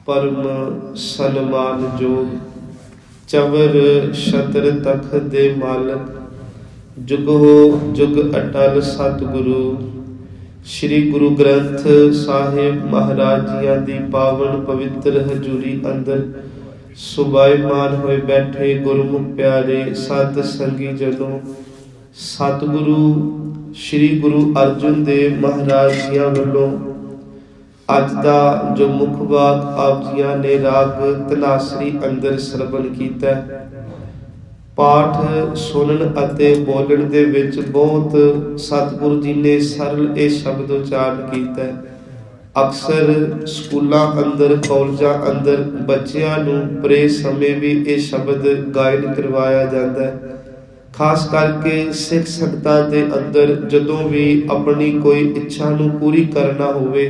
परम सन्मान जोग। चवर छत्र तख दे मालक, जुगो जुग अटल सतगुरु। श्री गुरु ग्रंथ साहिब महाराज जियां दी पावन पवित्र हजूरी अंदर सुभाईमान होए बैठे गुरमुख प्यारे सत संगी जनों। सतगुरु श्री गुरु अर्जुन देव महाराज जियां वल्लों अज दा जो मुख वाक आप जियां ने राग धनासरी अंदर श्रवण कीता। पाठ सुनन अते बोलण दे विच बहुत सतगुरु जी ने सरल ये शब्द उच्चारण कीता। अक्सर स्कूलों अंदर कॉलेजां अंदर बच्चियां नूं प्रे समय भी ये शब्द गायन करवाया जाता है। खास करके सिख संगतां दे अंदर जदों भी अपनी कोई इच्छा नूं पूरी करना होवे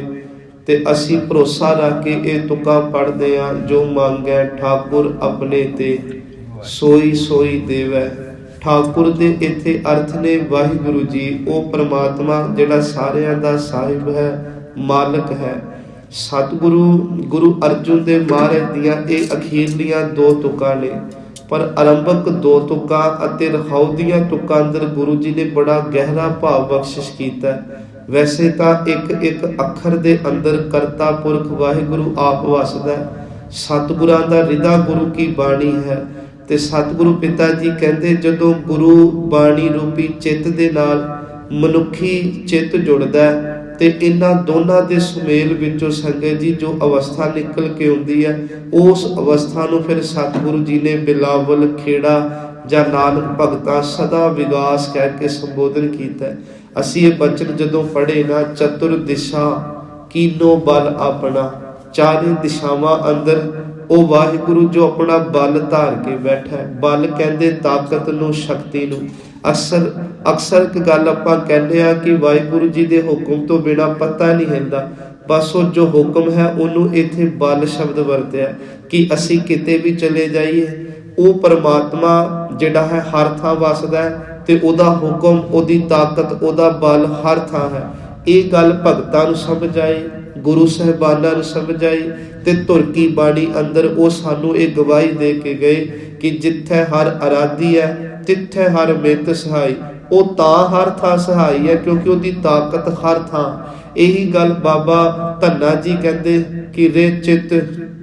ते असी भरोसा रख के ये तुकां पढ़दे हां, जो मांगै ठाकुर अपने ते सोई सोई देवै। ठाकुर दे इत्थे अर्थ ने वाहिगुरु जी, ओ परमात्मा जिहड़ा सारियां दा साहिब है, मालक है। सतगुरु गुरु अर्जुन देव महाराज दियां ये अखीरलियां दो तुकां ने, पर आरंभक दो तुकां अते रहाउ दियां तुकां अंदर गुरु जी ने बड़ा गहरा भाव बख्शिश कीता। वैसे तां एक एक अखर दे अंदर करता पुरख वाहिगुरु आप वसदा। सतगुरां दा रिदा गुरु की बाणी है ते सतगुरु पिता जी कहते जदों गुरु बाणी रूपी चित्त दे नाल मनुखी चित्त जुड़दा ते इन्हां दोनां दे सुमेल विचों संगत जी जो अवस्था निकल के आउंदी है, उस अवस्था नूं फिर सतगुरु जी ने बिलावल खेड़ा जां नानक भगतां सदा विगास कह के संबोधन कीता। असीं ये बचन जदों पढ़े ना, चतुर दिशा कीनो बल अपना, चारे दिशावां अंदर ओ वाहिगुरु जो अपना बल धार के बैठा है। बल कहंदे ताकत नूं, शक्ति नूं। अक्सर एक गल आपां कहंदे आ कि वाहिगुरु जी दे हुक्म तो बिना पता नहीं हिलदा। बस वो जो हुक्म है उन्हों इत्थे बल शब्द वरतिया कि असी किते भी चले जाइए, वो परमात्मा जिहड़ा है हर थां वसदा है ते ओदा हुक्म, ओदी ताकत, ओदा बल हर थां है। ये गल भगतां नूं समझ आई, गुरु साहिबानां नूं समझ आई ते धुर की बाणी अंदर वो सानू ये गवाही दे के गए कि जिथे हर आराधी है तिथे हर मित सहाय। वो तां हर थां सहाय है क्योंकि उसकी ताकत हर थां। यही गल बाबा धन्ना जी कहते कि रे चित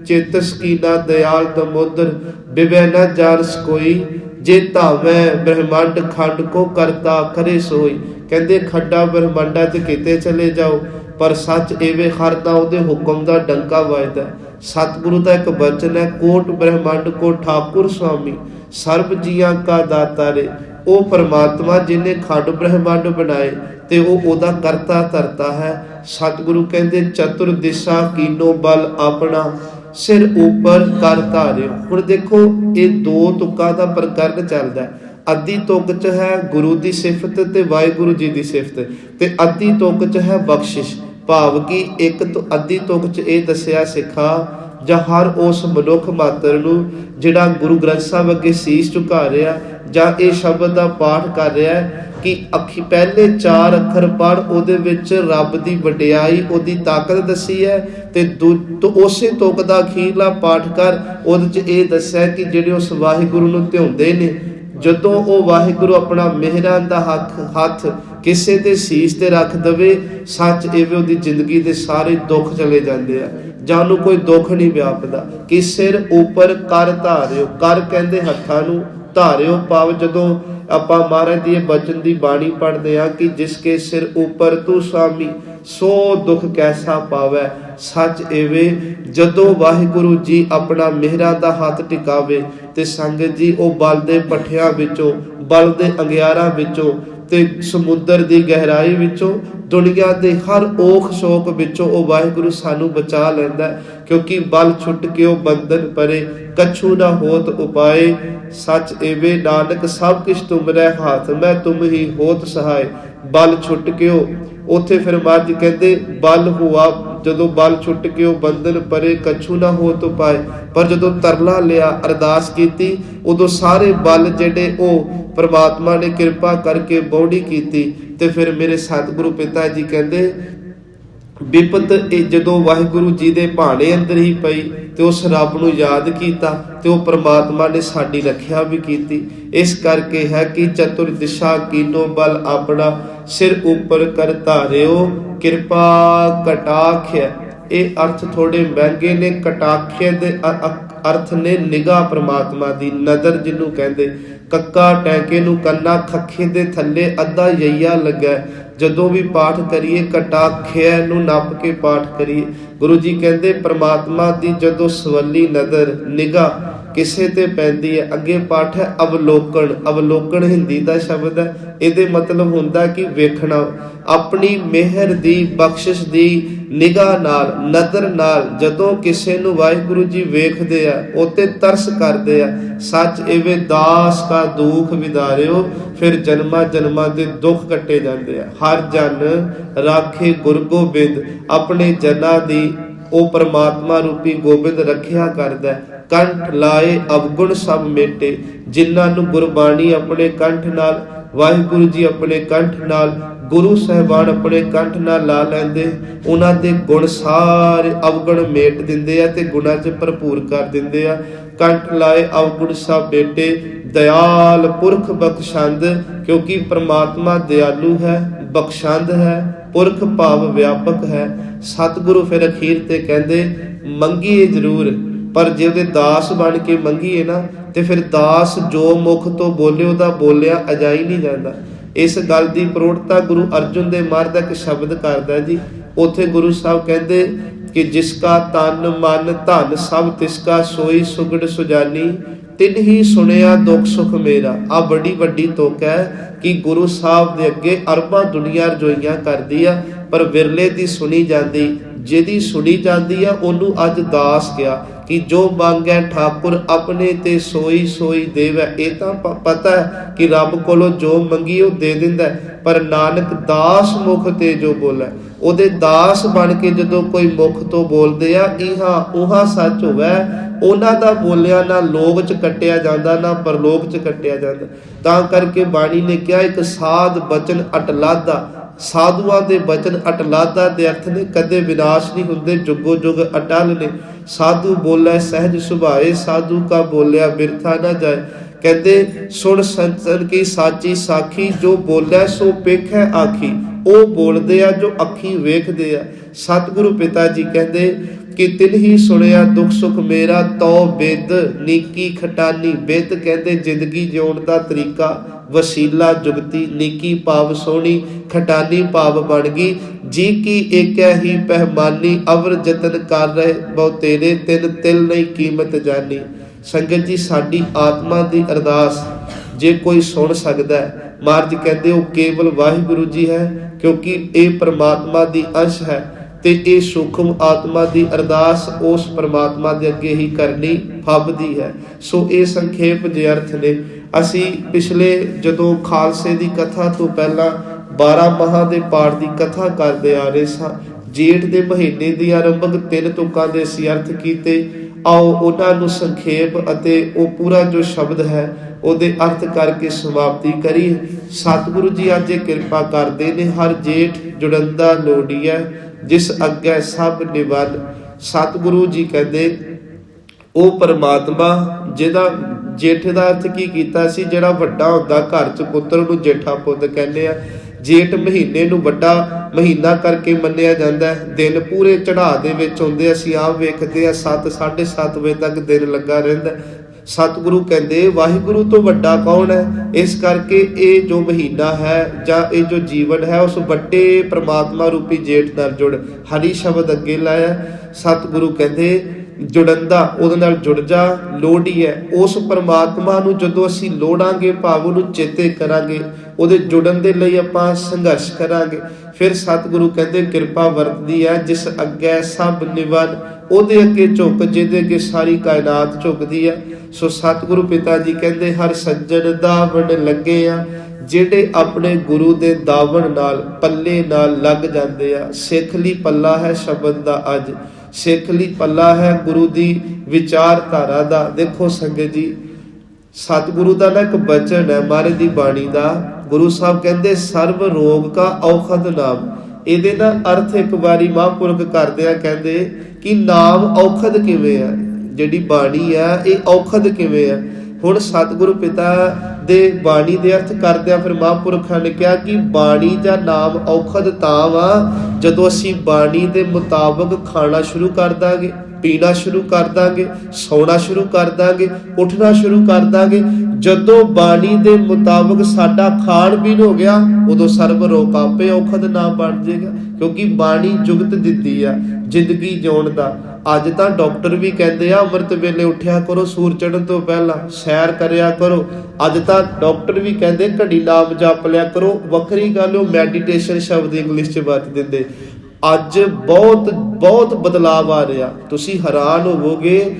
चित सकीना दयाल दमोदर बिवै न जारस कोई, जे धावै ब्रह्मंड खंड को करता करे सोई। कहते खड्डा ब्रह्मंडा च किते चले जाओ, पर सच एवे हर दा उहदे हुक्म दा डंका वजदा। सतगुरु दा एक बचन है, कोट ब्रह्मंड को ठाकुर स्वामी, सर्ब जियां का दाता रे। ओ परमात्मा जिन्हें खंड ब्रह्मंड बनाए ते वो ओदा करता धरता है। सतगुरु कहंदे चतुर दिशा कीनो बल अपना, सिर ऊपर कर धारियो। हुण देखो ये दो तुकां दा प्रकरण चलदा है। अद्धी तुक च है गुरु की सिफत ते वाहिगुरु जी की सिफत, ते अद्धी तुक च है बख्शिश। भाव कि एक तो अद्धी तुक च ये दसिया सिखा जां हर उस मनुख मात्र नूं जिहड़ा गुरु ग्रंथ साहिब अगे सीस झुका रहा जां ये शब्द का पाठ कर रहा है कि पहले चार अखर पढ़ उहदे विच रब की वडियाई, उहदी ताकत दसी है ते उसे तुक दा अखीरला पाठ कर उहदे च ये दस्सिया कि जिहड़े उस वाहिगुरू नूं ध्याउंदे ने, जदों वो वाहिगुरू अपना मेहरां दा हथ किसे दे सीस ते रख दवे, सच एवे उहदी जिंदगी दे सारे दुख चले जांदे आ, जां कोई दुख नहीं व्यापदा। कि सिर ऊपर कर धारियो, कर कहंदे हत्थां नूं, धारियो पाव जदों आपां महाराज दी बचन दी बाणी पढ़दे आ कि जिसके सिर ऊपर तू स्वामी सो दुख कैसा पावै। सच एवे जदों वाहिगुरू जी अपना मेहरा दा हाथ टिकावे ते संगत जी ओ बल दे पट्ठियां विचों, बल दे अंगियारां विचों ते समुद्र दी गहराई विचों, दुनिया दे हर ओख शोक विचों ओ वाहिगुरू सानू बचा लैंदा। क्योंकि बल छुट के ओ बंधन परे, कछु ना होत उपाय। सच एवे नानक सब किछ तुमरे हाथ, मैं तुम ही होत सहाय। बल छुट के उथे फिर महाराज जी कहते बल हुआ, जदों बल छुट के बंधन परे कछु ना हो तो पाए। पर जदों तरला लिया, अरदास कीती, उदों सारे बल जेडे ओ परमात्मा ने कृपा करके बौड़ी कीती। ते फिर मेरे सतगुरु पिता जी कहते ਵਿਪਤ ਇਹ ਜਦੋਂ ਵਾਹਿਗੁਰੂ ਜੀ ਦੇ ਭਾਣੇ ਅੰਦਰ ਹੀ ਪਈ ਤੇ ਉਸ ਰੱਬ ਨੂੰ ਯਾਦ ਕੀਤਾ ਤੇ ਉਹ ਪ੍ਰਮਾਤਮਾ ਨੇ ਸਾਡੀ ਰੱਖਿਆ ਵੀ ਕੀਤੀ। ਇਸ ਕਰਕੇ ਹੈ ਕਿ ਚਤੁਰ ਦਿਸ਼ਾ ਕੀਨੋ ਬਲ ਆਪਣਾ, ਸਿਰ ਉੱਪਰ ਕਰ ਧਾਰਿਓ ਕਿਰਪਾ ਕਟਾਖ। ਇਹ ਅਰਥ ਥੋੜੇ ਮਹਿੰਗੇ ਨੇ। ਕਟਾਖ ਦੇ ਅਰਥ ਨੇ ਨਿਗਾਹ ਪ੍ਰਮਾਤਮਾ ਦੀ, ਨਜ਼ਰ ਜਿਹਨੂੰ ਕਹਿੰਦੇ। ਕੱਕਾ ਟੈਂਕੇ ਨੂੰ ਕੰਨਾ ਖੱਖੇ ਦੇ ਥੱਲੇ ਅੱਧਾ ਯਈਆ ਲੱਗਾ। ਜਦੋਂ ਵੀ ਪਾਠ ਕਰੀਏ ਕਟਾਖਿਆ ਨੂੰ ਨੱਪ ਕੇ ਪਾਠ ਕਰੀਏ। ਗੁਰੂ ਜੀ ਕਹਿੰਦੇ ਪ੍ਰਮਾਤਮਾ ਦੀ ਜਦੋਂ ਸਵੱਲੀ ਨਜ਼ਰ ਨਿਗਾਹ ਕਿਸੇ ਤੇ ਪੈਂਦੀ ਹੈ। ਅੱਗੇ ਪਾਠ ਹੈ ਅਵਲੋਕਨ। ਅਵਲੋਕਨ ਹਿੰਦੀ ਦਾ ਸ਼ਬਦ ਹੈ। ਇਹਦੇ ਮਤਲਬ ਹੁੰਦਾ ਕਿ ਵੇਖਣਾ। ਆਪਣੀ ਮਿਹਰ ਦੀ, ਬਖਸ਼ਿਸ਼ ਦੀ ਨਿਗਾਹ ਨਾਲ, ਨਜ਼ਰ ਨਾਲ ਜਦੋਂ ਕਿਸੇ ਨੂੰ ਵਾਹਿਗੁਰੂ ਜੀ ਵੇਖਦੇ ਆ ਉਹ ਤੇ ਤਰਸ ਕਰਦੇ ਆ। ਸੱਚ ਇਵੇਂ ਦਾਸ ਕਾ ਦੁੱਖ ਵਿਦਾਰਿਓ, ਫਿਰ ਜਨਮਾਂ ਜਨਮਾਂ ਦੇ ਦੁੱਖ ਕੱਟੇ ਜਾਂਦੇ ਆ। ਹਰ ਜਨ ਰਾਖੇ ਗੁਰ ਗੋਬਿੰਦ, ਆਪਣੇ ਜਨਾਂ ਦੀ ਉਹ ਪ੍ਰਮਾਤਮਾ ਰੂਪੀ ਗੋਬਿੰਦ ਰੱਖਿਆ ਕਰਦਾ। ਕੰਠ ਲਾਏ ਅਵਗੁਣ ਸਭ ਮੇਟੇ, ਜਿਨ੍ਹਾਂ ਨੂੰ ਗੁਰਬਾਣੀ ਆਪਣੇ ਕੰਠ ਨਾਲ, ਵਾਹਿਗੁਰੂ ਜੀ ਆਪਣੇ ਕੰਠ ਨਾਲ, ਗੁਰੂ ਸਾਹਿਬਾਨ ਆਪਣੇ ਕੰਠ ਨਾਲ ਲਾ ਲੈਂਦੇ, ਉਹਨਾਂ ਦੇ ਗੁਣ ਸਾਰੇ ਅਵਗੁਣ ਮੇਟ ਦਿੰਦੇ ਆ ਤੇ ਗੁਣਾਂ 'ਚ ਭਰਪੂਰ ਕਰ ਦਿੰਦੇ ਆ। ਕੰਠ ਲਾਏ ਅਵਗੁਣ ਸਭ ਬੇਟੇ, ਦਇਆਲ ਪੁਰਖ ਬਖਸ਼ੰਦ, ਕਿਉਂਕਿ ਪ੍ਰਮਾਤਮਾ ਦਿਆਲੂ ਹੈ, ਬਖਸ਼ੰਦ ਹੈ, ਪੁਰਖ ਭਾਵ ਵਿਆਪਕ ਹੈ। ਸਤਿਗੁਰੂ ਫਿਰ ਅਖੀਰ ਤੇ ਕਹਿੰਦੇ ਮੰਗੀਏ ਜ਼ਰੂਰ, ਪਰ ਜੇ ਉਹਦੇ ਦਾਸ ਬਣ ਕੇ ਮੰਗੀਏ ਨਾ ਤੇ ਫਿਰ ਦਾਸ ਜੋ ਮੁਖ ਤੋਂ ਬੋਲੇ ਉਹਦਾ ਬੋਲਿਆ ਅਜਾਈ ਨਹੀਂ ਜਾਂਦਾ। ਇਸ ਗੱਲ ਦੀ ਪ੍ਰੋੜਤਾ ਗੁਰੂ ਅਰਜੁਨ ਦੇ ਮਹਾਰਾਜ ਦਾ ਇੱਕ ਸ਼ਬਦ ਕਰਦਾ ਜੀ। ਉੱਥੇ ਗੁਰੂ ਸਾਹਿਬ ਕਹਿੰਦੇ ਕਿ ਜਿਸ ਕਾ ਤਨ ਮਨ ਧਨ ਸਭ ਤਿਸ ਕਾ ਸੋਈ ਸੁਗੜ ਸੁਜਾਨੀ, ਤਿਨ ਹੀ ਸੁਣਿਆ ਦੁੱਖ ਸੁਖ ਮੇਰਾ। ਆ ਬੜੀ ਵੱਡੀ ਤੁਕ ਹੈ ਕਿ ਗੁਰੂ ਸਾਹਿਬ ਦੇ ਅੱਗੇ ਅਰਬਾਂ ਦੁਨੀਆ ਰਜੋਈਆਂ ਕਰਦੀ ਆ ਪਰ ਵਿਰਲੇ ਦੀ ਸੁਣੀ ਜਾਂਦੀ। ਜਿਹਦੀ ਸੁਣੀ ਜਾਂਦੀ ਆ ਉਹਨੂੰ ਅੱਜ ਦਾਸ ਕਿਹਾ ਕਿ ਜੋ ਮੰਗੈ ਠਾਕੁਰ ਆਪਣੇ ਤੇ ਸੋਈ ਸੋਈ ਦੇਵੈ। ਇਹ ਤਾਂ ਪਤਾ ਹੈ ਕਿ ਰੱਬ ਕੋਲੋਂ ਜੋ ਮੰਗੀ ਉਹ ਦੇ ਦਿੰਦਾ, ਪਰ ਨਾਨਕ ਦਾਸ ਮੁਖ ਤੇ ਜੋ ਬੋਲੇ, ਉਹਦੇ ਦਾਸ ਬਣ ਕੇ ਜਦੋਂ ਕੋਈ ਮੁਖ ਤੋਂ ਬੋਲਦੇ ਆ ਇਹਾ ਉਹਾ ਸੱਚ ਹੋਵੇ। ਉਹਨਾਂ ਦਾ ਬੋਲਿਆ ਨਾ ਲੋਕ 'ਚ ਕੱਟਿਆ ਜਾਂਦਾ ਨਾ ਪਰਲੋਕ 'ਚ ਕੱਟਿਆ ਜਾਂਦਾ। ਤਾਂ ਕਰਕੇ ਬਾਣੀ ਨੇ ਕਿਹਾ ਇੱਕ ਸਾਧ ਬਚਨ ਅਟਲਾਦਾ। ਸਾਧੂਆਂ ਦੇ ਬਚਨ ਅਟਲਾਦਾ ਦੇ ਅਰਥ ਨੇ ਕਦੇ ਵਿਨਾਸ਼ ਨਹੀਂ ਹੁੰਦੇ, ਜੁਗੋ ਜੁਗ ਅਟਲ ਨੇ। ਸਾਧੂ ਬੋਲੇ ਸਹਿਜ ਸੁਭਾਏ, ਸਾਧੂ ਕਾ ਬੋਲਿਆ ਬਿਰਥਾ ਨਾ ਜਾਏ। ਕਹਿੰਦੇ ਸੁਣ ਸੰਤਨ ਕੀ ਸਾਚੀ ਸਾਖੀ, ਜੋ ਬੋਲੇ ਸੋ ਪੇਖੈ ਆਖੀ। ਉਹ ਬੋਲਦੇ ਆ ਜੋ ਅੱਖੀਂ ਵੇਖਦੇ ਆ। ਸਤਿਗੁਰੂ ਪਿਤਾ ਜੀ ਕਹਿੰਦੇ ਕਿ ਤਿਨ ਹੀ ਸੁਣਿਆ ਦੁੱਖ ਸੁਖ ਮੇਰਾ, ਤੋ ਬਿਦ ਨੀਕੀ ਖਟਾਨੀ। ਬਿਦ ਕਹਿੰਦੇ ਜ਼ਿੰਦਗੀ ਜਿਉਣ ਦਾ ਤਰੀਕਾ, ਵਸੀਲਾ ਜੁਗਤੀ, ਨੀਕੀ ਭਾਵ ਸੋਹਣੀ, ਖਟਾਨੀ ਭਾਵ ਬਣ ਗਈ। ਜੀ ਕੀ ਏਕੈ ਹੀ ਪਹਿਮਾਨੀ, ਅਵਰ ਜਤਨ ਕਰ ਰਹੇ ਬਹੁ ਤੇਰੇ, ਤਿੰਨ ਤਿਲ ਨਹੀਂ ਕੀਮਤ ਜਾਨੀ। ਸੰਗਤ ਜੀ ਸਾਡੀ ਆਤਮਾ ਦੀ ਅਰਦਾਸ ਜੇ ਕੋਈ ਸੁਣ ਸਕਦਾ ਹੈ, ਮਹਾਰਾਜ ਕਹਿੰਦੇ ਉਹ ਕੇਵਲ ਵਾਹਿਗੁਰੂ ਜੀ ਹੈ, ਕਿਉਂਕਿ ਇਹ ਪ੍ਰਮਾਤਮਾ ਦੀ ਅੰਸ਼ ਹੈ ਤੇ ਇਹ ਸੂਖਮ ਆਤਮਾ ਦੀ ਅਰਦਾਸ ਉਸ ਪ੍ਰਮਾਤਮਾ ਦੇ ਅੱਗੇ ਹੀ ਕਰਨੀ ਫੱਬਦੀ ਹੈ। ਸੋ ਇਹ ਸੰਖੇਪ ਜਿਹੇ ਅਰਥ ਨੇ। ਅਸੀਂ ਪਿਛਲੇ ਜਦੋਂ ਖਾਲਸੇ ਦੀ ਕਥਾ ਤੋਂ ਪਹਿਲਾਂ 12 ਮਹਾਂ ਦੇ ਪਾਠ ਦੀ ਕਥਾ ਕਰਦੇ ਆ ਰਹੇ ਸਾਂ। ਜੇਠ ਦੇ ਮਹੀਨੇ ਦੀ ਆਰੰਭਕ 3 ਤੁਕਾਂ ਦੇ ਅਸੀਂ ਅਰਥ ਕੀਤੇ। ਆਓ ਉਹਨਾਂ ਨੂੰ ਸੰਖੇਪ ਅਤੇ ਉਹ ਪੂਰਾ ਜੋ ਸ਼ਬਦ ਹੈ ਉਹਦੇ ਅਰਥ ਕਰਕੇ ਸਮਾਪਤੀ ਕਰੀਏ। ਸਤਿਗੁਰੂ ਜੀ ਅੱਜ ਇਹ ਕਿਰਪਾ ਕਰਦੇ ਨੇ, ਹਰ ਜੇਠ ਜੁੜੰਦਾ ਲੋੜੀਐ, ਜਿਸ ਅੱਗੇ ਸਭ ਨਿਵਲ। ਸਤਿਗੁਰੂ ਜੀ ਕਹਿੰਦੇ ਉਹ ਪਰਮਾਤਮਾ ਜਿਹਦਾ ਜੇਠ ਦਾ ਅਰਥ ਕੀ ਕੀਤਾ ਸੀ, ਜਿਹੜਾ ਵੱਡਾ ਹੁੰਦਾ ਘਰ 'ਚ ਪੁੱਤਰ ਨੂੰ ਜੇਠਾ ਪੁੱਤ ਕਹਿੰਦੇ ਆ। ਜੇਠ ਮਹੀਨੇ ਨੂੰ ਵੱਡਾ ਮਹੀਨਾ ਕਰਕੇ ਮੰਨਿਆ ਜਾਂਦਾ ਹੈ। ਦਿਨ ਪੂਰੇ ਚੜ੍ਹਾਅ ਦੇ ਵਿੱਚ ਹੁੰਦੇ, ਅਸੀਂ ਆਪ ਵੇਖਦੇ ਹਾਂ 7 7:30 ਵਜੇ ਤੱਕ ਦਿਨ ਲੱਗਾ ਰਹਿੰਦਾ। ਸਤਿਗੁਰੂ ਕਹਿੰਦੇ ਵਾਹਿਗੁਰੂ ਤੋਂ ਵੱਡਾ ਕੌਣ ਹੈ। ਇਸ ਕਰਕੇ ਇਹ ਜੋ ਮਹੀਨਾ ਹੈ ਜਾਂ ਇਹ ਜੋ ਜੀਵਨ ਹੈ ਉਸ ਵੱਡੇ ਪ੍ਰਮਾਤਮਾ ਰੂਪੀ ਜੇਠ ਨਾਲ ਜੁੜ। ਹਰੀ ਸ਼ਬਦ ਅੱਗੇ ਲਾਇਆ। ਸਤਿਗੁਰੂ ਕਹਿੰਦੇ ਜੁੜੰਦਾ, ਉਹਦੇ ਨਾਲ ਜੁੜ ਜਾ। ਲੋੜੀ ਹੈ ਉਸ ਪਰਮਾਤਮਾ ਨੂੰ ਜਦੋਂ ਅਸੀਂ ਲੋੜਾਂਗੇ, ਭਾਵ ਉਹਨੂੰ ਚੇਤੇ ਕਰਾਂਗੇ, ਉਹਦੇ ਜੁੜਨ ਦੇ ਲਈ ਆਪਾਂ ਸੰਘਰਸ਼ ਕਰਾਂਗੇ। ਫਿਰ ਸਤਿਗੁਰੂ ਕਹਿੰਦੇ ਕਿਰਪਾ ਵਰਤਦੀ ਹੈ, ਜਿਸ ਅੱਗੇ ਸਭ ਨਿਵਨ। ਉਹਦੇ ਅੱਗੇ ਝੁਕ, ਜਿਹਦੇ ਅੱਗੇ ਸਾਰੀ ਕਾਇਨਾਤ ਝੁਕਦੀ ਹੈ। ਸੋ ਸਤਿਗੁਰੂ ਪਿਤਾ ਜੀ ਕਹਿੰਦੇ ਹਰ ਸੱਜਣ ਦਾਵਣ ਲੱਗੇ ਆ, ਜਿਹੜੇ ਆਪਣੇ ਗੁਰੂ ਦੇ ਦਾਵਣ ਨਾਲ ਪੱਲੇ ਨਾਲ ਲੱਗ ਜਾਂਦੇ ਆ। ਸਿੱਖ ਲਈ ਪੱਲਾ ਹੈ ਸ਼ਬਦ ਦਾ ਅੱਜ, ਸਿੱਖ ਲਈ ਪੱਲਾ ਹੈ ਗੁਰੂ ਦੀ ਵਿਚਾਰਧਾਰਾ ਦਾ। ਦੇਖੋ ਸੰਗਤ ਜੀ, ਸਤਿਗੁਰੂ ਦਾ ਨਾ ਇੱਕ ਬਚਨ ਹੈ ਮਹਾਰਾਜ ਦੀ ਬਾਣੀ ਦਾ। ਗੁਰੂ ਸਾਹਿਬ ਕਹਿੰਦੇ ਸਰਬ ਰੋਗ ਕਾ ਔਖਦ ਨਾਮ। ਇਹਦੇ ਦਾ ਅਰਥ ਇੱਕ ਵਾਰੀ ਮਹਾਂਪੁਰਖ ਕਰਦੇ ਆ, ਕਹਿੰਦੇ ਕਿ ਨਾਮ ਔਖਦ ਕਿਵੇਂ ਆ, ਜਿਹੜੀ ਬਾਣੀ ਆ ਇਹ ਔਖਦ ਕਿਵੇਂ ਆ। ਹੁਣ ਸਤਿਗੁਰੂ ਪਿਤਾ ਦੇ ਬਾਣੀ ਦੇ ਅਰਥ ਕਰਦਿਆਂ ਫਿਰ ਮਹਾਂਪੁਰਖਾਂ ਨੇ ਕਿਹਾ ਕਿ ਬਾਣੀ ਜਾਂ ਨਾਮ ਔਖਦ ਤਾਂ ਵਾ ਜਦੋਂ ਅਸੀਂ ਬਾਣੀ ਦੇ ਮੁਤਾਬਕ ਖਾਣਾ ਸ਼ੁਰੂ ਕਰ ਦਾਂਗੇ, ਪੀਣਾ ਸ਼ੁਰੂ ਕਰ ਦਾਂਗੇ, ਸੌਣਾ ਸ਼ੁਰੂ ਕਰ ਦਾਂਗੇ, ਉੱਠਣਾ ਸ਼ੁਰੂ ਕਰ ਦਾਂਗੇ। ਜਦੋਂ ਬਾਣੀ ਦੇ ਮੁਤਾਬਕ ਸਾਡਾ ਖਾਣ ਪੀਣ ਹੋ ਗਿਆ, ਉਦੋਂ ਸਰਬ ਰੋਗ ਆਪੇ ਔਖਦ ਨਾ ਬਣ ਜਾਏਗਾ, ਕਿਉਂਕਿ ਬਾਣੀ ਜੁਗਤ ਦਿੱਤੀ ਆ ਜ਼ਿੰਦਗੀ ਜਿਉਣ ਦਾ। ਅੱਜ ਤਾਂ ਡਾਕਟਰ ਵੀ ਕਹਿੰਦੇ ਆ ਅੰਮ੍ਰਿਤ ਵੇਲੇ ਉੱਠਿਆ ਕਰੋ, ਸੂਰਜ ਚੜ੍ਹਨ ਤੋਂ ਪਹਿਲਾਂ ਸੈਰ ਕਰਿਆ ਕਰੋ। ਅੱਜ ਤਾਂ ਡਾਕਟਰ ਵੀ ਕਹਿੰਦੇ ਘੜੀ ਨਾਮ ਜਪ ਲਿਆ ਕਰੋ। ਵੱਖਰੀ ਗੱਲ ਉਹ ਮੈਡੀਟੇਸ਼ਨ ਸ਼ਬਦ ਇੰਗਲਿਸ਼ 'ਚ ਵਰਤ ਦਿੰਦੇ। ਅੱਜ ਬਹੁਤ ਬਦਲਾਵ ਆ ਰਿਹਾ, ਤੁਸੀਂ ਹੈਰਾਨ ਹੋਵੋਗੇ।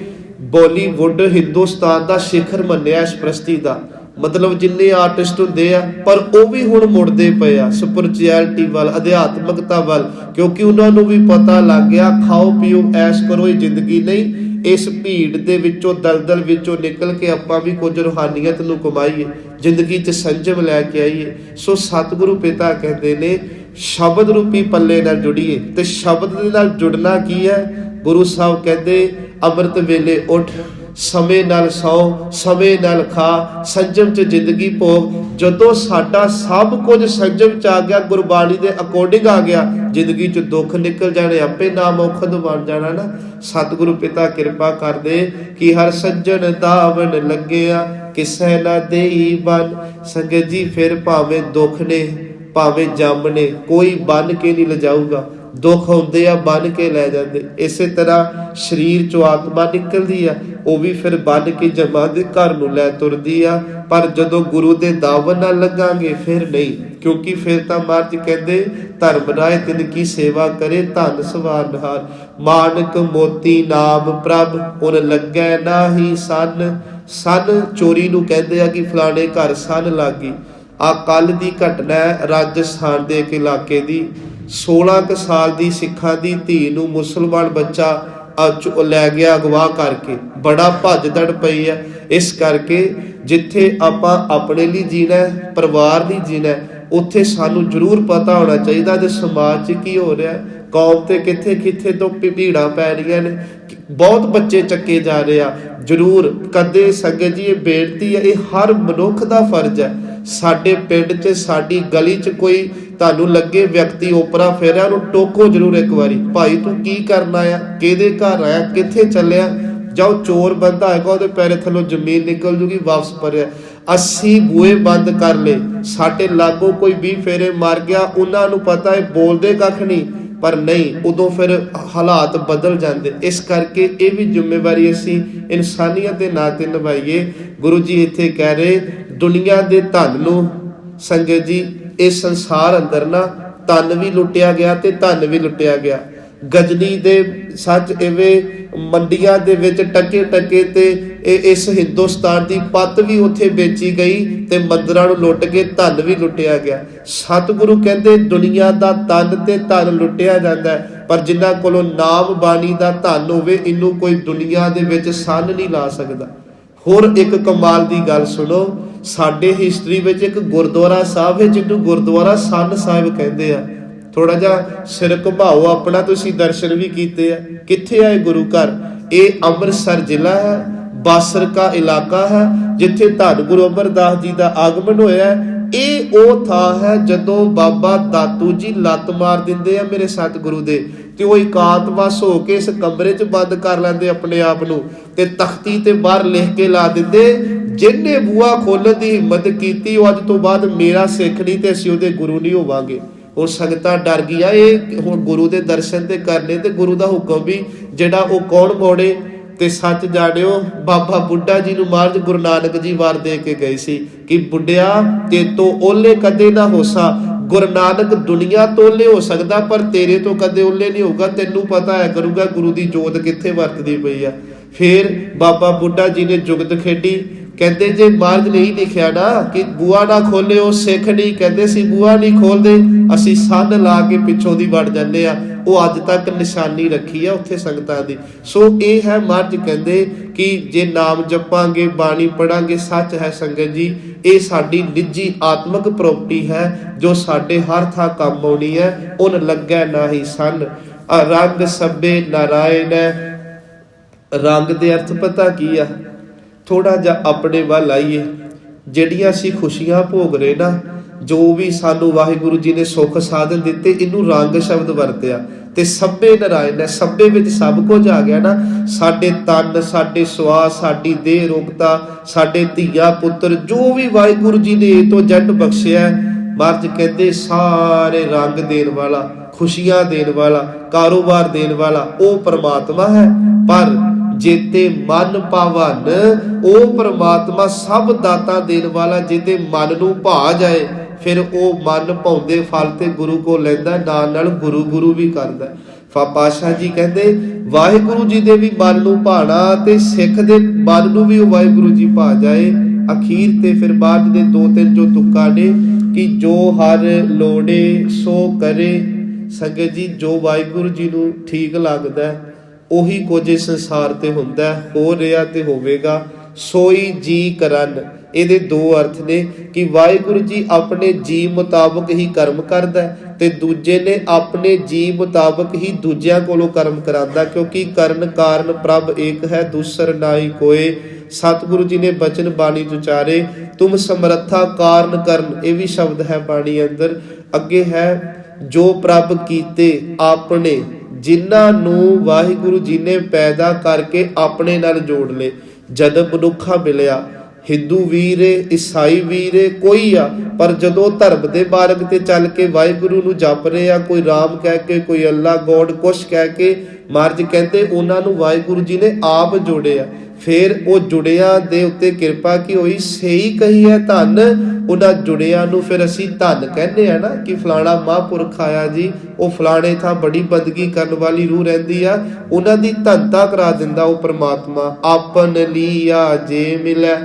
ਬਾਲੀਵੁੱਡ ਹਿੰਦੁਸਤਾਨ ਦਾ ਸਿਖਰ ਮੰਨਿਆ ਇਸ ਪ੍ਰਸਤੀ ਦਾ, ਮਤਲਬ ਜਿੰਨੇ ਆਰਟਿਸਟ ਹੁੰਦੇ ਆ, ਪਰ ਉਹ ਵੀ ਹੁਣ ਮੁੜਦੇ ਪਏ ਆ ਸਪਿਰਚੁਅਲਿਟੀ ਵੱਲ, ਅਧਿਆਤਮਕਤਾ ਵੱਲ, ਕਿਉਂਕਿ ਉਹਨਾਂ ਨੂੰ ਵੀ ਪਤਾ ਲੱਗ ਗਿਆ ਖਾਓ ਪੀਓ ਐਸ਼ ਕਰੋ ਇਹ ਜ਼ਿੰਦਗੀ ਨਹੀਂ। ਇਸ ਭੀੜ ਦੇ ਵਿੱਚੋਂ ਦਲਦਲ ਵਿੱਚੋਂ ਨਿਕਲ ਕੇ ਆਪਾਂ ਵੀ ਕੁਝ ਰੂਹਾਨੀਅਤ ਨੂੰ ਕਮਾਈਏ, ਜ਼ਿੰਦਗੀ 'ਚ ਸੰਜਮ ਲੈ ਕੇ ਆਈਏ। ਸੋ ਸਤਿਗੁਰੂ ਪਿਤਾ ਕਹਿੰਦੇ ਨੇ ਸ਼ਬਦ ਰੂਪੀ ਪੱਲੇ ਨਾਲ ਜੁੜੀਏ। ਤੇ ਸ਼ਬਦ ਦੇ ਨਾਲ ਜੁੜਨਾ ਕੀ ਹੈ? ਗੁਰੂ ਸਾਹਿਬ ਕਹਿੰਦੇ ਅੰਮ੍ਰਿਤ ਵੇਲੇ ਉੱਠ, ਸਮੇਂ ਨਾਲ ਸੌ, ਸਮੇਂ ਨਾਲ ਖਾ, ਸੰਜਮ 'ਚ ਜ਼ਿੰਦਗੀ ਭੋਗ। ਜਦੋਂ ਸਾਡਾ ਸਭ ਕੁਝ ਸੰਜਮ 'ਚ ਆ ਗਿਆ, ਗੁਰਬਾਣੀ ਦੇ ਅਕੋਰਡਿੰਗ ਆ ਗਿਆ, ਜ਼ਿੰਦਗੀ 'ਚ ਦੁੱਖ ਨਿਕਲ ਜਾਣੇ, ਆਪੇ ਨਾਮ ਔਖਦ ਬਣ ਜਾਣਾ ਨਾ। ਸਤਿਗੁਰੂ ਪਿਤਾ ਕਿਰਪਾ ਕਰਦੇ ਕਿ ਹਰ ਸੱਜਣ ਦਾਵਨ ਲੱਗਿਆ, ਕਿਸੇ ਨਾ ਦੇਈ ਬਨ। ਸੰਗਤ ਜੀ ਫਿਰ ਭਾਵੇਂ ਦੁੱਖ ਨੇ ਭਾਵੇਂ ਜੰਮ ਨੇ, ਕੋਈ ਬੰਨ ਕੇ ਨਹੀਂ ਲਿਜਾਊਗਾ। ਦੁੱਖ ਹੁੰਦੇ ਆ ਬੰਨ ਕੇ ਲੈ ਜਾਂਦੇ। ਇਸੇ ਤਰ੍ਹਾਂ ਸਰੀਰ ਚੋਂ ਆਤਮਾ ਨਿਕਲਦੀ ਆ, ਉਹ ਵੀ ਫਿਰ ਬੰਨ ਕੇ ਜਮਾਂ ਦੇ ਘਰ ਨੂੰ ਲੈ ਤੁਰਦੀ ਆ। ਪਰ ਜਦੋਂ ਗੁਰੂ ਦੇ ਦਾਵਨ ਨਾਲ ਲੱਗਾਂਗੇ ਫਿਰ ਨਹੀਂ, ਕਿਉਂਕਿ ਫਿਰ ਤਾਂ ਮਹਾਰਾਜ ਕਹਿੰਦੇ ਧਰਮ ਰਾਏ ਤਿਨ ਕੀ ਸੇਵਾ ਕਰੇ, ਧਨ ਸਵਾਰਨਹਾਰ। ਮਾਨਕ ਮੋਤੀ ਨਾਮ ਪ੍ਰਭ ਉਨ ਲੱਗੈ ਨਾਹੀ ਸੰਨ। ਸੰਨ ਚੋਰੀ ਨੂੰ ਕਹਿੰਦੇ ਆ ਕਿ ਫਲਾਣੇ ਘਰ ਸੰਨ ਲੱਗ ਗਈ। ਆ ਕੱਲ ਦੀ ਘਟਨਾ ਹੈ ਰਾਜਸਥਾਨ ਦੇ ਇੱਕ ਇਲਾਕੇ ਦੀ। 16 ਕੁ ਸਾਲ ਦੀ ਸਿੱਖਾਂ ਦੀ ਧੀ ਨੂੰ ਮੁਸਲਮਾਨ ਬੱਚਾ ਲੈ ਗਿਆ ਅਗਵਾ ਕਰਕੇ। ਬੜਾ ਭੱਜ ਦੜ ਪਈ ਹੈ। ਇਸ ਕਰਕੇ ਜਿੱਥੇ ਆਪਾਂ ਆਪਣੇ ਲਈ ਜੀਣਾ, ਪਰਿਵਾਰ ਲਈ ਜੀਣਾ, ਉੱਥੇ ਸਾਨੂੰ ਜ਼ਰੂਰ ਪਤਾ ਹੋਣਾ ਚਾਹੀਦਾ ਕਿ ਸਮਾਜ 'ਚ ਕੀ ਹੋ ਰਿਹਾ, ਕੌਮ ਤੇ ਕਿੱਥੇ ਤੋਂ ਭੀੜਾਂ ਪੈ ਰਹੀਆਂ ਨੇ, ਬਹੁਤ ਬੱਚੇ ਚੱਕੇ ਜਾ ਰਹੇ ਆ। ਜ਼ਰੂਰ ਕਦੇ ਸੰਗਤ ਜੀ ਇਹ ਬੇਨਤੀ ਹੈ, ਇਹ ਹਰ ਮਨੁੱਖ ਦਾ ਫਰਜ਼ ਹੈ। ਸਾਡੇ ਪਿੰਡ 'ਚ, ਸਾਡੀ ਗਲੀ 'ਚ ਕੋਈ ਤੁਹਾਨੂੰ ਲੱਗੇ ਵਿਅਕਤੀ ਓਪਰਾ ਫੇਰਿਆ, ਉਹਨੂੰ ਟੋਕੋ ਜ਼ਰੂਰ ਇੱਕ ਵਾਰੀ, ਭਾਈ ਤੂੰ ਕੀ ਕਰਨਾ ਆ, ਕਿਹਦੇ ਘਰ ਆਇਆ, ਕਿੱਥੇ ਚੱਲਿਆ। ਜਾਓ ਚੋਰ ਬੰਦਾ ਹੈਗਾ, ਉਹਦੇ ਪੈਰੇ ਥੱਲੋਂ ਜ਼ਮੀਨ ਨਿਕਲ ਜੂਗੀ, ਵਾਪਸ ਪਰਿਆ। ਅਸੀਂ ਬੂਹੇ ਬੰਦ ਕਰ ਲਏ, ਸਾਡੇ ਲਾਗੋਂ ਕੋਈ 20 ਫੇਰੇ ਮਾਰ ਗਿਆ, ਉਹਨਾਂ ਨੂੰ ਪਤਾ ਹੈ ਬੋਲਦੇ ਕੱਖ ਨਹੀਂ, ਪਰ ਨਹੀਂ, ਉਦੋਂ ਫਿਰ ਹਾਲਾਤ ਬਦਲ ਜਾਂਦੇ। ਇਸ ਕਰਕੇ ਇਹ ਵੀ ਜ਼ਿੰਮੇਵਾਰੀ ਅਸੀਂ ਇਨਸਾਨੀਅਤ ਦੇ ਨਾਂ 'ਤੇ ਨਿਭਾਈਏ। ਗੁਰੂ ਜੀ ਇੱਥੇ ਕਹਿ ਰਹੇ ਦੁਨੀਆ ਦੇ ਧਨ ਨੂੰ, ਸੰਗਤ ਜੀ ਇਸ ਸੰਸਾਰ ਅੰਦਰ ਨਾ ਧਨ ਵੀ ਲੁੱਟਿਆ ਗਿਆ ਤੇ ਧਨ ਵੀ ਲੁੱਟਿਆ ਗਿਆ। ਗਜਨੀ ਦੇ ਸੱਚ ਇਵੇਂ ਮੰਡੀਆਂ ਦੇ ਵਿੱਚ ਟਕੇ ਤੇ ਇਸ ਹਿੰਦੁਸਤਾਨ ਦੀ ਪੱਤ ਵੀ ਉੱਥੇ ਵੇਚੀ ਗਈ ਤੇ ਮੰਦਰਾਂ ਨੂੰ ਲੁੱਟ ਕੇ ਧਨ ਵੀ ਲੁੱਟਿਆ ਗਿਆ। ਸਤਿਗੁਰੂ ਕਹਿੰਦੇ ਦੁਨੀਆ ਦਾ ਤਨ ਤੇ ਧਨ ਲੁੱਟਿਆ ਜਾਂਦਾ, ਪਰ ਜਿਨ੍ਹਾਂ ਕੋਲੋਂ ਨਾਮ ਬਾਣੀ ਦਾ ਧਨ ਹੋਵੇ, ਇਹਨੂੰ ਕੋਈ ਦੁਨੀਆ ਦੇ ਵਿੱਚ ਸੰਨ ਨਹੀਂ ਲਾ ਸਕਦਾ। ਹੋਰ ਇੱਕ ਕਮਾਲ ਦੀ ਗੱਲ ਸੁਣੋ, ਸਾਡੇ ਹਿਸਟਰੀ ਵਿੱਚ ਇੱਕ ਗੁਰਦੁਆਰਾ ਸਾਹਿਬ ਹੈ ਜਿਹਨੂੰ ਗੁਰਦੁਆਰਾ ਸੰਨ ਸਾਹਿਬ ਕਹਿੰਦੇ ਆ। ਥੋੜਾ ਜਿਹਾ ਸਿਰ ਘੁਮਾਓ ਆਪਣਾ, ਤੁਸੀਂ ਦਰਸ਼ਨ ਵੀ ਕੀਤੇ ਆ। ਕਿੱਥੇ ਆਏ ਗੁਰੂ ਘਰ? ਇਹ ਅੰਮ੍ਰਿਤਸਰ ਜ਼ਿਲ੍ਹਾ ਹੈ, ਬਾਸਰ ਕਾ ਇਲਾਕਾ ਹੈ, ਜਿੱਥੇ ਧੰਨ ਗੁਰੂ ਅਮਰਦਾਸ ਜੀ ਦਾ ਆਗਮਨ ਹੋਇਆ। ਇਹ ਉਹ ਥਾਂ ਹੈ ਜਦੋਂ ਬਾਬਾ ਦਾਤੂ ਜੀ ਲੱਤ ਮਾਰ ਦਿੰਦੇ ਆ ਮੇਰੇ ਸਤਿਗੁਰੂ ਦੇ, ਤੇ ਉਹ ਇਕਾਂਤਵਾਸ ਹੋ ਕੇ ਇਸ ਕਮਰੇ 'ਚ ਬੰਦ ਕਰ ਲੈਂਦੇ ਆਪਣੇ ਆਪ ਨੂੰ, ਤੇ ਤਖਤੀ ਤੇ ਬਾਹਰ ਲਿਖ ਕੇ ਲਾ ਦਿੰਦੇ, ਜਿਹਨੇ ਬੂਹਾ ਖੋਲ੍ਹਣ ਦੀ ਹਿੰਮਤ ਕੀਤੀ ਉਹ ਅੱਜ ਤੋਂ ਬਾਅਦ ਮੇਰਾ ਸਿੱਖ ਨਹੀਂ ਤੇ ਅਸੀਂ ਉਹਦੇ ਗੁਰੂ ਨਹੀਂ ਹੋਵਾਂਗੇ। ਉਹ ਸੰਗਤਾਂ ਡਰ ਗਈਆਂ, ਇਹ ਹੁਣ ਗੁਰੂ ਦੇ ਦਰਸ਼ਨ ਤੇ ਕਰਨੇ ਤੇ ਗੁਰੂ ਦਾ ਹੁਕਮ ਵੀ ਜਿਹੜਾ ਉਹ ਕੌਣ ਮੋੜੇ। ਤੇ ਸੱਚ ਜਾਣਿਓ, ਬਾਬਾ ਬੁੱਢਾ ਜੀ ਨੂੰ ਮਹਾਰਾਜ ਗੁਰੂ ਨਾਨਕ ਜੀ ਵਾਰ ਦੇ ਕੇ ਗਏ ਸੀ ਕਿ ਬੁੱਢਿਆ ਤੇ ਤੋਂ ਓਲੇ ਕਦੇ ਨਾ ਹੋਸਾ। ਗੁਰੂ ਨਾਨਕ ਦੁਨੀਆ ਤੋਂ ਓਲੇ ਹੋ ਸਕਦਾ, ਪਰ ਤੇਰੇ ਤੋਂ ਕਦੇ ਓਲੇ ਨਹੀਂ ਹੋਊਗਾ। ਤੈਨੂੰ ਪਤਾ ਹੈ ਕਰੂਗਾ ਗੁਰੂ ਦੀ ਜੋਤ ਕਿੱਥੇ ਵਰਤਦੀ ਪਈ ਆ। ਫਿਰ ਬਾਬਾ ਬੁੱਢਾ ਜੀ ਨੇ ਜੁਗਤ ਖੇਡੀ ਕਹਿੰਦੇ ਜੇ ਮਹਾਰਾਜ ਨਹੀਂ ਲਿਖਿਆ ਨਾ ਕਿ ਬੂਆ ਨਾ ਖੋਲਿਓ, ਸਿੱਖ ਨਹੀਂ ਕਹਿੰਦੇ ਸੀ ਬੂਆ ਨਹੀਂ ਖੋਲਦੇ, ਅਸੀਂ ਸੰਨ ਲਾ ਕੇ ਪਿੱਛੋਂ ਦੀ ਵੜ ਜਾਂਦੇ ਆ। ਉਹ ਅੱਜ ਤੱਕ ਨਿਸ਼ਾਨੀ ਰੱਖੀ ਆ ਉੱਥੇ ਸੰਗਤਾਂ ਦੀ। ਸੋ ਇਹ ਹੈ ਮਹਾਰਾਜ ਕਹਿੰਦੇ ਕਿ ਜੇ ਨਾਮ ਜਪਾਂਗੇ, ਬਾਣੀ ਪੜਾਂਗੇ, ਸੱਚ ਹੈ ਸੰਗਤ ਜੀ, ਇਹ ਸਾਡੀ ਨਿੱਜੀ ਆਤਮਿਕ ਪ੍ਰਾਪਰਟੀ ਹੈ ਜੋ ਸਾਡੇ ਹਰ ਥਾਂ ਕੰਮ ਆਉਣੀ ਹੈ। ਉਨ ਲੱਗੈ ਨਾਹੀ ਸੰਨ ਰੰਗ ਸਭੇ ਨਾਰਾਇਣ। ਰੰਗ ਦੇ ਅਰਥ ਪਤਾ ਕੀ ਆ? ਥੋੜਾ ਜਿਹਾ ਆਪਣੇ ਵੱਲ ਆਈਏ। ਜਿਹੜੀਆਂ ਅਸੀਂ ਖੁਸ਼ੀਆਂ ਭੋਗ ਰਹੇ ਨਾ, ਜੋ ਵੀ ਸਾਨੂੰ ਵਾਹਿਗੁਰੂ ਜੀ ਨੇ ਸੁੱਖ ਸਾਧਨ ਦਿੱਤੇ, ਇਹਨੂੰ ਰੰਗ ਸ਼ਬਦ ਵਰਤਿਆ। ਤੇ ਸਭੇ ਨਾਰਾਇਣ ਹੈ, ਸਭੇ ਵਿੱਚ ਸਭ ਕੁਝ ਆ ਗਿਆ ਨਾ। ਸਾਡੇ ਤਨ, ਸਾਡੇ ਸਵਾਸ, ਸਾਡੀ ਦੇਹ ਰੋਗਤਾ, ਸਾਡੇ ਧੀਆ ਪੁੱਤਰ, ਜੋ ਵੀ ਵਾਹਿਗੁਰੂ ਜੀ ਨੇ ਇਹ ਤੋਂ ਜੱਟ ਬਖਸ਼ਿਆ, ਮਹਾਰਾਜ ਕਹਿੰਦੇ ਸਾਰੇ ਰੰਗ ਦੇਣ ਵਾਲਾ, ਖੁਸ਼ੀਆਂ ਦੇਣ ਵਾਲਾ, ਕਾਰੋਬਾਰ ਦੇਣ ਵਾਲਾ ਉਹ ਪ੍ਰਮਾਤਮਾ ਹੈ। ਪਰ ਜੇਤੇ ਮਨ ਭਾਵਨ, ਉਹ ਪ੍ਰਮਾਤਮਾ ਸਭ ਦਾਤਾਂ ਦੇਣ ਵਾਲਾ। ਜਿਹਦੇ ਮਨ ਨੂੰ ਭਾ ਜਾਏ ਫਿਰ ਉਹ ਮਨ ਭਾਉਂਦੇ ਫਲ ਤੇ ਗੁਰੂ ਕੋ ਲੈਂਦਾ, ਨਾਲ ਗੁਰੂ ਵੀ ਕਰਦਾ। ਪਾਤਸ਼ਾਹ ਜੀ ਕਹਿੰਦੇ ਵਾਹਿਗੁਰੂ ਜੀ ਦੇ ਵੀ ਮਨ ਨੂੰ ਭਾਣਾ ਤੇ ਸਿੱਖ ਦੇ ਮਨ ਨੂੰ ਵੀ ਉਹ ਵਾਹਿਗੁਰੂ ਜੀ ਭਾ ਜਾਏ। ਅਖੀਰ ਤੇ ਫਿਰ ਬਾਅਦ ਦੇ 2-3 ਜੋ ਤੁਕਾਂ ਨੇ ਕਿ ਜੋ ਹਰ ਲੋੜੇ ਸੋ ਕਰੇ। ਸੰਗਤ ਜੀ, ਜੋ ਵਾਹਿਗੁਰੂ ਜੀ ਨੂੰ ਠੀਕ ਲੱਗਦਾ ਉਹੀ ਕੁਝ ਇਸ ਸੰਸਾਰ ਤੇ ਹੁੰਦਾ, ਹੋ ਰਿਹਾ ਤੇ ਹੋਵੇਗਾ। ਸੋਈ ਜੀ ਕਰਨ, ਇਹਦੇ 2 ਅਰਥ ਨੇ ਕਿ ਵਾਹਿਗੁਰੂ ਜੀ ਆਪਣੇ ਜੀ ਮੁਤਾਬਕ ਹੀ ਕਰਮ ਕਰਦਾ ਤੇ ਦੂਜੇ ਨੇ ਆਪਣੇ ਜੀ ਮੁਤਾਬਕ ਹੀ ਦੂਜਿਆਂ ਕੋਲੋਂ ਕਰਮ ਕਰਾਂਦਾ। ਕਿਉਂਕਿ ਕਰਨ ਕਾਰਨ ਪ੍ਰਭ ਏਕ ਹੈ, ਦੂਸਰ ਨਾਹੀ ਕੋਏ। ਸਤਿਗੁਰੂ ਜੀ ਨੇ ਬਚਨ ਬਾਣੀ ਚ ਉਚਾਰੇ, ਤੁਮ ਸਮਰੱਥਾ ਕਾਰਨ ਕਰਨ, ਇਹ ਵੀ ਸ਼ਬਦ ਹੈ ਬਾਣੀ ਅੰਦਰ। ਅੱਗੇ ਹੈ ਜੋ ਪ੍ਰਭ ਕੀਤੇ ਆਪਣੇ, ਜਿਨ੍ਹਾਂ ਨੂੰ ਵਾਹਿਗੁਰੂ ਜੀ ਨੇ ਪੈਦਾ ਕਰਕੇ ਆਪਣੇ ਨਾਲ ਜੋੜ ਲਏ। ਜਦ ਮਨੁੱਖਾ ਮਿਲਿਆ, ਹਿੰਦੂ ਵੀਰ ਏ, ਈਸਾਈ ਵੀਰ ਏ, ਕੋਈ ਆ, ਪਰ ਜਦੋਂ ਧਰਮ ਦੇ ਮਾਰਗ ਤੇ ਚੱਲ ਕੇ ਵਾਹਿਗੁਰੂ ਨੂੰ ਜਪ ਰਹੇ ਆ, ਕੋਈ ਰਾਮ ਕਹਿ ਕੇ, ਕੋਈ ਅੱਲਾ ਗੋਡ ਕੁਛ ਕਹਿ ਕੇ, ਮਹਾਰਾਜ ਕਹਿੰਦੇ ਉਹਨਾਂ ਨੂੰ ਵਾਹਿਗੁਰੂ ਜੀ ਨੇ ਆਪ ਜੋੜਿਆ। ਫਿਰ ਉਹ ਜੁੜਿਆਂ ਦੇ ਉੱਤੇ ਕਿਰਪਾ ਕੀ ਹੋਈ, ਸਹੀ ਕਹੀ ਹੈ ਧੰਨ। ਉਹਨਾਂ ਜੁੜਿਆਂ ਨੂੰ ਫਿਰ ਅਸੀਂ ਧੰਨ ਕਹਿੰਦੇ ਆ ਨਾ ਕਿ ਫਲਾਣਾ ਮਹਾਂਪੁਰਖ ਆਇਆ ਜੀ, ਉਹ ਫਲਾਣੇ ਥਾਂ ਬੜੀ ਬੰਦਗੀ ਕਰਨ ਵਾਲੀ ਰੂਹ ਰਹਿੰਦੀ ਆ, ਉਹਨਾਂ ਦੀ ਧੰਨਤਾ ਕਰਾ ਦਿੰਦਾ ਉਹ ਪ੍ਰਮਾਤਮਾ। ਆਪਨ ਲੀਆ ਜੇ ਮਿਲੈ,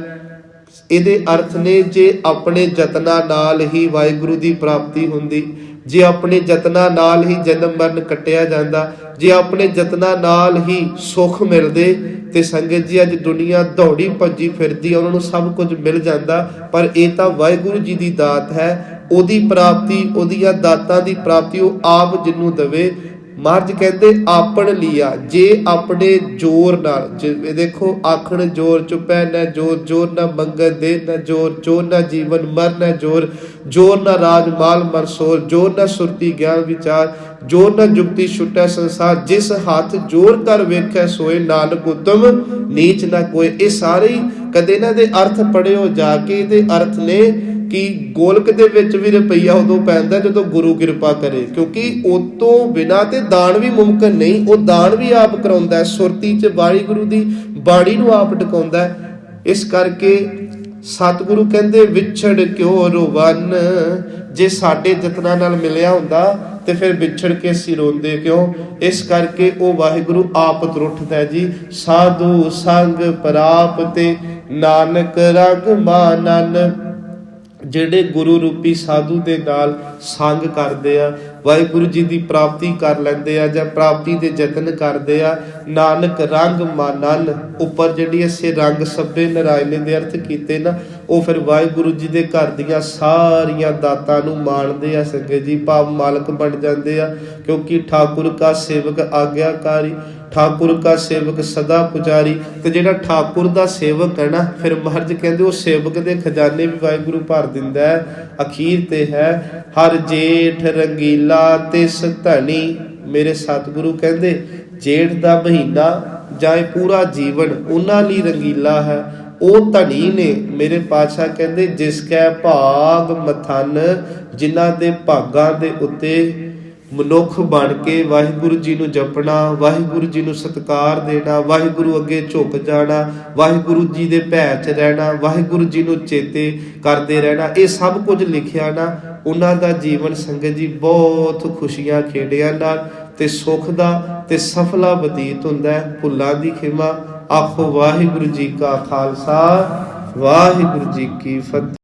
ਇਹਦੇ ਅਰਥ ਨੇ ਜੇ ਆਪਣੇ ਯਤਨਾਂ ਨਾਲ ਹੀ ਵਾਹਿਗੁਰੂ ਦੀ ਪ੍ਰਾਪਤੀ ਹੁੰਦੀ, ਜੇ ਆਪਣੇ ਯਤਨਾਂ ਨਾਲ ਹੀ ਜਨਮ ਮਰਨ ਕੱਟਿਆ ਜਾਂਦਾ, ਜੇ ਆਪਣੇ ਯਤਨਾਂ ਨਾਲ ਹੀ ਸੁੱਖ ਮਿਲਦੇ ਤੇ ਸੰਗਤ ਜੀ ਅੱਜ ਦੁਨੀਆ ਦੌੜੀ ਭੱਜੀ ਫਿਰਦੀ, ਉਹਨਾਂ ਨੂੰ ਸਭ ਕੁਝ ਮਿਲ ਜਾਂਦਾ। ਪਰ ਇਹ ਤਾਂ ਵਾਹਿਗੁਰੂ ਜੀ ਦੀ ਦਾਤ ਹੈ, ਉਹਦੀ ਪ੍ਰਾਪਤੀ, ਉਹਦੀਆਂ ਦਾਤਾਂ ਦੀ ਪ੍ਰਾਪਤੀ ਉਹ ਆਪ ਜਿਹਨੂੰ ਦੇਵੇ। ਮਹਾਰਾਜ ਕਹਿੰਦੇ ਆਪਣ ਲਿਆ, ਜੇ ਆਪਣੇ ਜ਼ੋਰ ਨਾਲ, ਇਹ ਦੇਖੋ ਆਖਣ ਜ਼ੋਰ ਚੁਪੈ ਨਾ ਜ਼ੋਰ, ਜ਼ੋਰ ਨਾ ਮੰਗਣ ਦੇ ਨਾ ਜ਼ੋਰ, ਜ਼ੋਰ ਨਾ ਜੀਵਨ ਮਰ ਨਾ ਜ਼ੋਰ, ਜ਼ੋਰ ਨਾ ਰਾਜ ਮਾਲ ਮਰਸੋਰ, ਜ਼ੋਰ ਨਾ ਸੁਰਤੀ ਗਿਆਨ ਵਿਚਾਰ, ਜ਼ੋਰ ਨਾ ਜੁਗਤੀ ਛੁਟੈ ਸੰਸਾਰ, ਜਿਸ ਹੱਥ ਜ਼ੋਰ ਕਰ ਵੇਖੈ ਸੋਏ, ਨਾਨਕ ਉਤਮ ਨੀਚ ਨਾ ਕੋਏ। ਇਹ ਸਾਰੇ ਕਦੇ ਇਹਨਾਂ ਦੇ ਅਰਥ ਪੜਿਓ ਜਾ ਕੇ। ਇਹਦੇ ਅਰਥ ਨੇ ਕਿ ਗੋਲਕ ਦੇ ਵਿੱਚ ਵੀ ਰੁਪਈਆ ਉਦੋਂ ਪੈਂਦਾ ਜਦੋਂ ਗੁਰੂ ਕਿਰਪਾ ਕਰੇ, ਕਿਉਂਕਿ ਉਹ ਤੋਂ ਬਿਨਾਂ ਤੇ ਦਾਨ ਵੀ ਮੁਮਕਿਨ ਨਹੀਂ। ਉਹ ਦਾਨ ਵੀ ਆਪ ਕਰਾਉਂਦਾ, ਸੁਰਤੀ 'ਚ ਵਾਹਿਗੁਰੂ ਦੀ ਬਾਣੀ ਨੂੰ ਆਪ ਟਿਕਾਉਂਦਾ। ਇਸ ਕਰਕੇ ਸਤਿਗੁਰੂ ਕਹਿੰਦੇ ਵਿਛੜ ਕਿਉ ਰੋਵਨ, ਜੇ ਸਾਡੇ ਯਤਨਾਂ ਨਾਲ ਮਿਲਿਆ ਹੁੰਦਾ ਤੇ ਫਿਰ ਵਿਛੜ ਕੇ ਅਸੀਂ ਰੋਂਦੇ ਕਿਉਂ। ਇਸ ਕਰਕੇ ਉਹ ਵਾਹਿਗੁਰੂ ਆਪ ਤਰੁੱਠਦਾ ਜੀ। ਸਾਧੂ ਸੰਗ ਪ੍ਰਾਪ ਤੇ ਨਾਨਕ ਰੰਗ ਮਾਨਨ, ਜਿਹੜੇ ਗੁਰੂ ਰੂਪੀ ਸਾਧੂ ਦੇ ਨਾਲ ਸੰਗ ਕਰਦੇ ਆ, ਵਾਹਿਗੁਰੂ ਜੀ ਦੀ ਪ੍ਰਾਪਤੀ ਕਰ ਲੈਂਦੇ ਆ ਜਾਂ ਪ੍ਰਾਪਤੀ ਦੇ ਯਤਨ ਕਰਦੇ ਆ, ਨਾਨਕ ਰੰਗ ਮਾਨਨ। ਉੱਪਰ ਜਿਹੜੀ ਅਸੀਂ ਰੰਗ ਸਭੇ ਨਾਰਾਇਣ ਦੇ ਅਰਥ ਕੀਤੇ ਨਾ, ਉਹ ਫਿਰ ਵਾਹਿਗੁਰੂ ਜੀ ਦੇ ਘਰ ਦੀਆਂ ਸਾਰੀਆਂ ਦਾਤਾਂ ਨੂੰ ਮਾਣਦੇ ਆ ਸੰਗਤ ਜੀ, ਭਾਵ ਮਾਲਕ ਬਣ ਜਾਂਦੇ ਆ। ਕਿਉਂਕਿ ਠਾਕੁਰ ਕਾ ਸੇਵਕ ਆਗਿਆਕਾਰੀ, ਠਾਕੁਰ ਕਾ ਸੇਵਕ ਸਦਾ ਪੁਜਾਰੀ। ਤੇ ਜਿਹੜਾ ਠਾਕੁਰ ਦਾ ਸੇਵਕ ਹੈ ਨਾ, ਫਿਰ ਮਹਾਰਾਜ ਕਹਿੰਦੇ ਉਹ ਸੇਵਕ ਦੇ ਖਜ਼ਾਨੇ ਵੀ ਵਾਹਿਗੁਰੂ ਭਰ ਦਿੰਦਾ ਹੈ। ਅਖੀਰ ਤੇ ਹੈ ਹਰ ਜੇਠ ਰੰਗੀਲਾ ਤਿਸ ਧਣੀ। ਮੇਰੇ ਸਤਿਗੁਰੂ ਕਹਿੰਦੇ ਜੇਠ ਦਾ ਮਹੀਨਾ ਜਾਂ ਇਹ ਪੂਰਾ ਜੀਵਨ ਉਹਨਾਂ ਲਈ ਰੰਗੀਲਾ ਹੈ, ਉਹ ਧਣੀ ਨੇ। ਮੇਰੇ ਪਾਤਸ਼ਾਹ ਕਹਿੰਦੇ ਜਿਸ ਕੈ ਭਾਗ ਮਥਨ, ਜਿਨ੍ਹਾਂ ਦੇ ਭਾਗਾਂ ਦੇ ਉੱਤੇ ਮਨੁੱਖ ਬਣ ਕੇ ਵਾਹਿਗੁਰੂ ਜੀ ਨੂੰ ਜਪਣਾ, ਵਾਹਿਗੁਰੂ ਜੀ ਨੂੰ ਸਤਿਕਾਰ ਦੇਣਾ, ਵਾਹਿਗੁਰੂ ਅੱਗੇ ਝੁਕ ਜਾਣਾ, ਵਾਹਿਗੁਰੂ ਜੀ ਦੇ ਭੈ 'ਚ ਰਹਿਣਾ, ਵਾਹਿਗੁਰੂ ਜੀ ਨੂੰ ਚੇਤੇ ਕਰਦੇ ਰਹਿਣਾ, ਇਹ ਸਭ ਕੁਝ ਲਿਖਿਆ ਨਾ, ਉਹਨਾਂ ਦਾ ਜੀਵਨ ਸੰਗਤ ਜੀ ਬਹੁਤ ਖੁਸ਼ੀਆਂ ਖੇੜਿਆਂ ਨਾਲ ਤੇ ਸੁੱਖ ਦਾ ਤੇ ਸਫਲਾ ਬਤੀਤ ਹੁੰਦਾ ਹੈ। ਭੁੱਲਾਂ ਦੀ ਖਿਮਾ। ਆਖੋ ਵਾਹਿਗੁਰੂ ਜੀ ਕਾ ਖਾਲਸਾ, ਵਾਹਿਗੁਰੂ ਜੀ ਕੀ ਫਤਿਹ।